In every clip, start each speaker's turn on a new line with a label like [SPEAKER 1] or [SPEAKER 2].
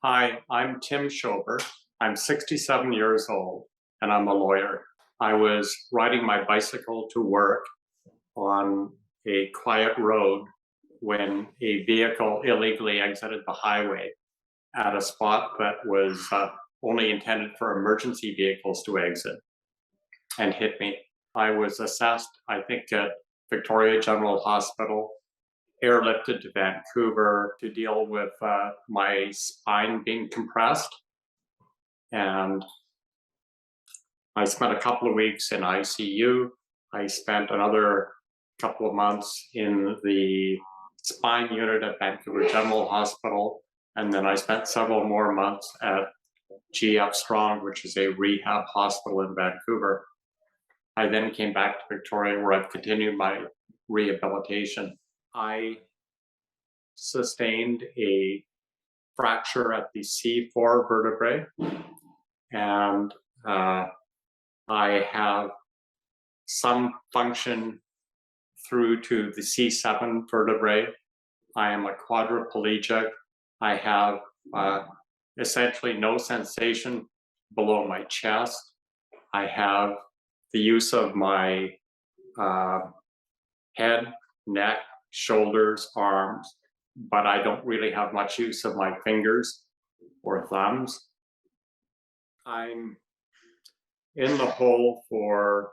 [SPEAKER 1] Hi, I'm Tim Schober. I'm 67 years old and I'm a lawyer. I was riding my bicycle to work on a quiet road when a vehicle illegally exited the highway at a spot that was only intended for emergency vehicles to exit and hit me. I was assessed, I think, at Victoria General Hospital, airlifted to Vancouver to deal with my spine being compressed. And I spent a couple of weeks in ICU. I spent another couple of months in the spine unit at Vancouver General Hospital. And then I spent several more months at GF Strong, which is a rehab hospital in Vancouver. I then came back to Victoria where I've continued my rehabilitation. I sustained a fracture at the C4 vertebrae, and I have some function through to the C7 vertebrae. I am a quadriplegic. I have essentially no sensation below my chest. I have the use of my head, neck, shoulders, arms, but I don't really have much use of my fingers or thumbs. I'm in the hole for,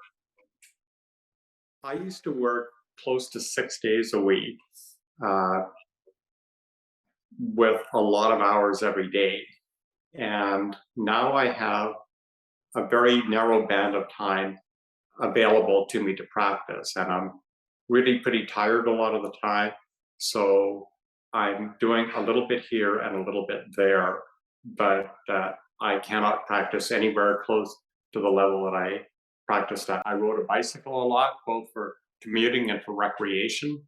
[SPEAKER 1] I used to work close to 6 days a week with a lot of hours every day. And now I have a very narrow band of time available to me to practice. And I'm really pretty tired a lot of the time. So I'm doing a little bit here and a little bit there, but I cannot practice anywhere close to the level that I practiced at. I rode a bicycle a lot, both for commuting and for recreation.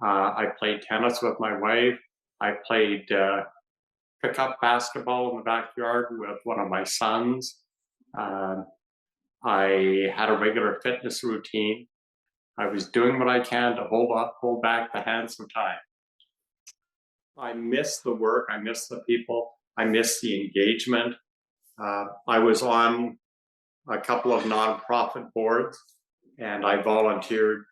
[SPEAKER 1] I played tennis with my wife. I played pickup basketball in the backyard with one of my sons. I had a regular fitness routine. I was doing what I can to hold back the handsome time. I miss the work. I miss the people. I miss the engagement. I was on a couple of nonprofit boards, and I volunteered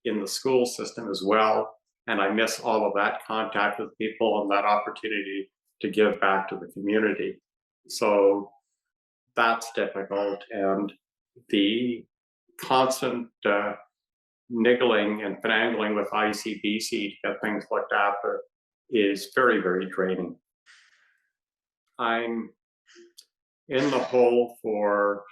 [SPEAKER 1] in the school system as well. And I miss all of that contact with people and that opportunity to give back to the community. So that's difficult. And the constant niggling and finagling with ICBC to get things looked after is very, very draining. I'm in the hole for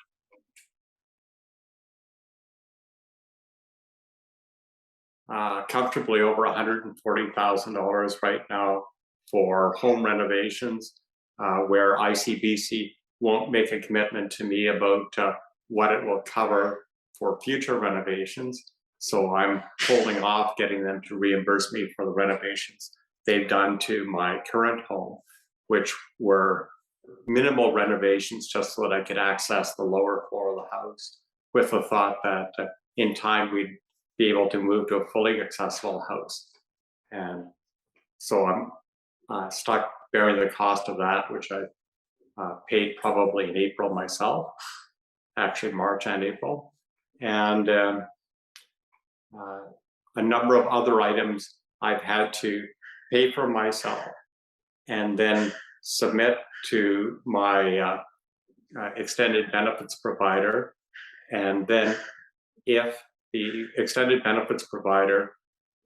[SPEAKER 1] comfortably over $140,000 right now for home renovations, where ICBC won't make a commitment to me about what it will cover for future renovations. So I'm holding off getting them to reimburse me for the renovations they've done to my current home, which were minimal renovations just so that I could access the lower floor of the house, with the thought that in time we'd be able to move to a fully accessible house. And so I'm stuck bearing the cost of that, which I paid probably in April myself, actually March and April. And a number of other items I've had to pay for myself and then submit to my extended benefits provider. And then if the extended benefits provider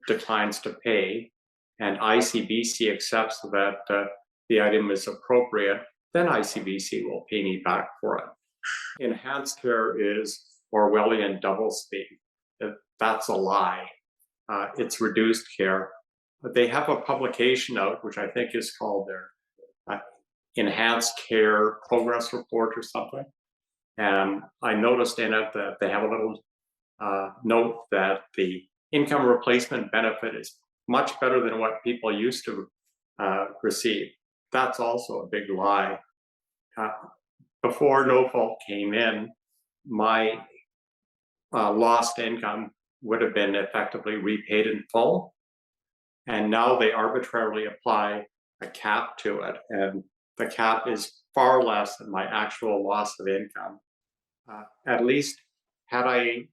[SPEAKER 1] declines to pay and ICBC accepts that the item is appropriate, then ICBC will pay me back for it. Enhanced care is Orwellian doublespeak. That's a lie. It's reduced care. They have a publication out, which I think is called their Enhanced Care Progress Report or something. And I noticed in it that they have a little note that the income replacement benefit is much better than what people used to receive. That's also a big lie. Before no fault came in, my lost income would have been effectively repaid in full. And now they arbitrarily apply a cap to it, and the cap is far less than my actual loss of income. At least had I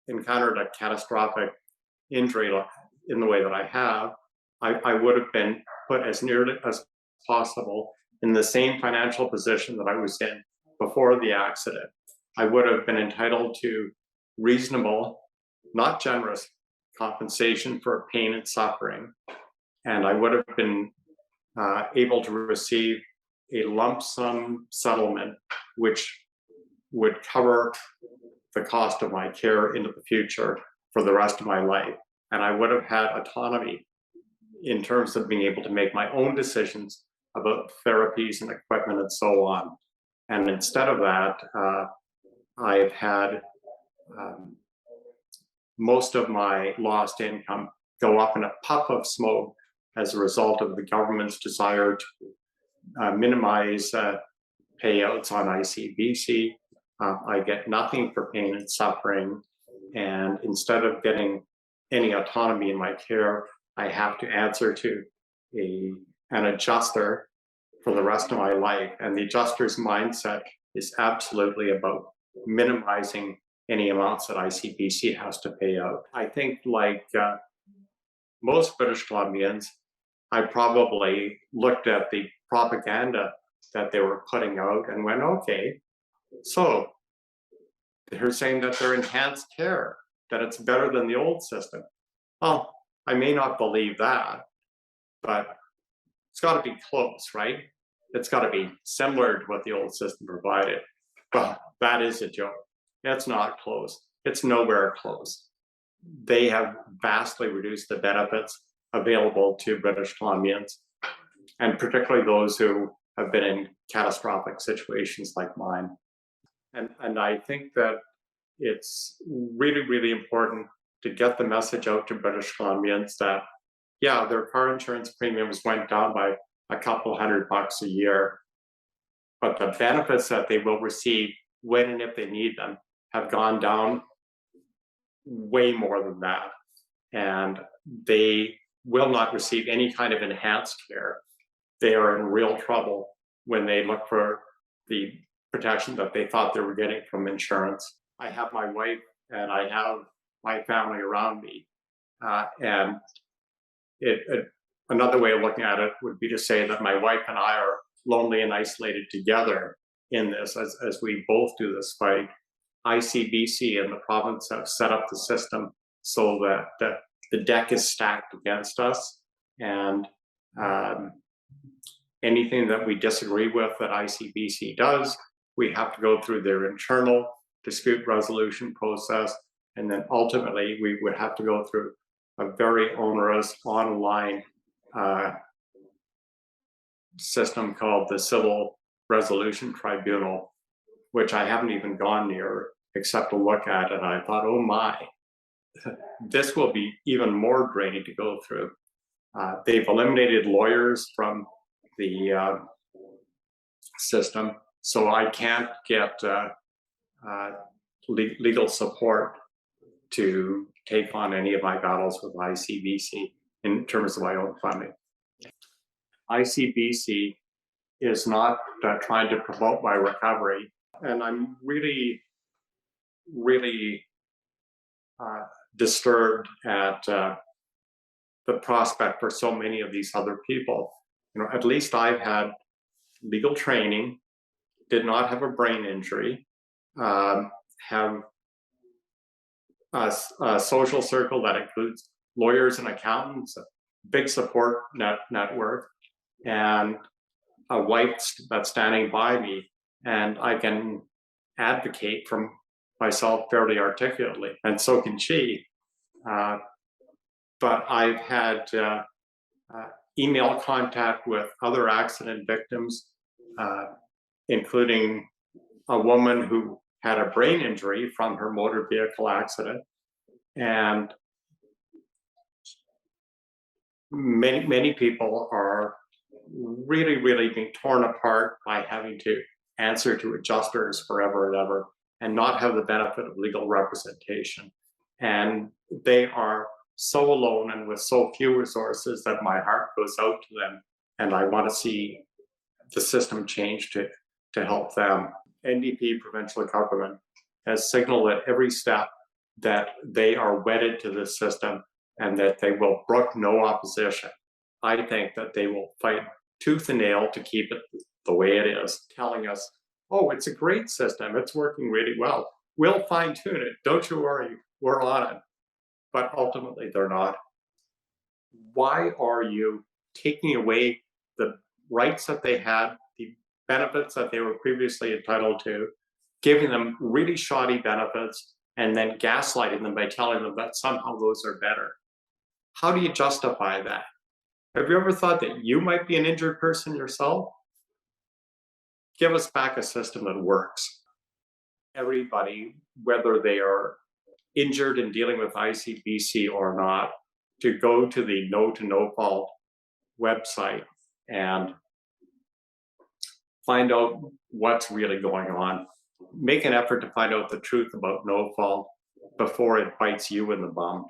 [SPEAKER 1] encountered a catastrophic injury in the way that I have, I would have been put as nearly as possible in the same financial position that I was in before the accident. I would have been entitled to reasonable, not generous, compensation for pain and suffering. And I would have been able to receive a lump sum settlement, which would cover the cost of my care into the future for the rest of my life. And I would have had autonomy in terms of being able to make my own decisions about therapies and equipment and so on. And instead of that, I've had most of my lost income go up in a puff of smoke as a result of the government's desire to minimize payouts on ICBC. I get nothing for pain and suffering. And instead of getting any autonomy in my care, I have to answer to an adjuster for the rest of my life. And the adjuster's mindset is absolutely about minimizing any amounts that ICBC has to pay out. I think, like most British Columbians, I probably looked at the propaganda that they were putting out and went, okay, so they're saying that they're enhanced care, that it's better than the old system. Well, I may not believe that, but it's got to be close, right? It's got to be similar to what the old system provided. But that is a joke. It's not close. It's nowhere close. They have vastly reduced the benefits available to British Columbians, and particularly those who have been in catastrophic situations like mine. And I think that it's really, really important to get the message out to British Columbians that, yeah, their car insurance premiums went down by a couple $100 a year, but the benefits that they will receive when and if they need them have gone down way more than that. And they will not receive any kind of enhanced care. They are in real trouble when they look for the protection that they thought they were getting from insurance. I have my wife and I have my family around me. And another way of looking at it would be to say that my wife and I are lonely and isolated together in this as we both do this fight. ICBC and the province have set up the system so that the deck is stacked against us, and anything that we disagree with that ICBC does, we have to go through their internal dispute resolution process, and then ultimately we would have to go through a very onerous online system called the Civil Resolution Tribunal, which I haven't even gone near except to look at, and I thought, oh my, this will be even more draining to go through. They've eliminated lawyers from the system, so I can't get legal support to take on any of my battles with ICBC in terms of my own funding. ICBC is not trying to promote my recovery, and I'm really, really disturbed at the prospect for so many of these other people. You know, at least I've had legal training, did not have a brain injury, have a social circle that includes lawyers and accountants, a big support network, and a wife that's standing by me, and I can advocate for myself fairly articulately, and so can she. But I've had email contact with other accident victims, including a woman who had a brain injury from her motor vehicle accident, and many people are really, really being torn apart by having to answer to adjusters forever and ever and not have the benefit of legal representation. And they are so alone and with so few resources that my heart goes out to them, and I want to see the system change to help them. NDP provincial government has signaled at every step that they are wedded to this system and that they will brook no opposition. I think that they will fight tooth and nail to keep it the way it is, telling us, oh, it's a great system, it's working really well. We'll fine tune it, don't you worry, we're on it. But ultimately, they're not. Why are you taking away the rights that they had, the benefits that they were previously entitled to, giving them really shoddy benefits, and then gaslighting them by telling them that somehow those are better? How do you justify that? Have you ever thought that you might be an injured person yourself? Give us back a system that works. Everybody, whether they are injured in dealing with ICBC or not, to go to the No to No Fault website and find out what's really going on. Make an effort to find out the truth about no fault before it bites you in the bum.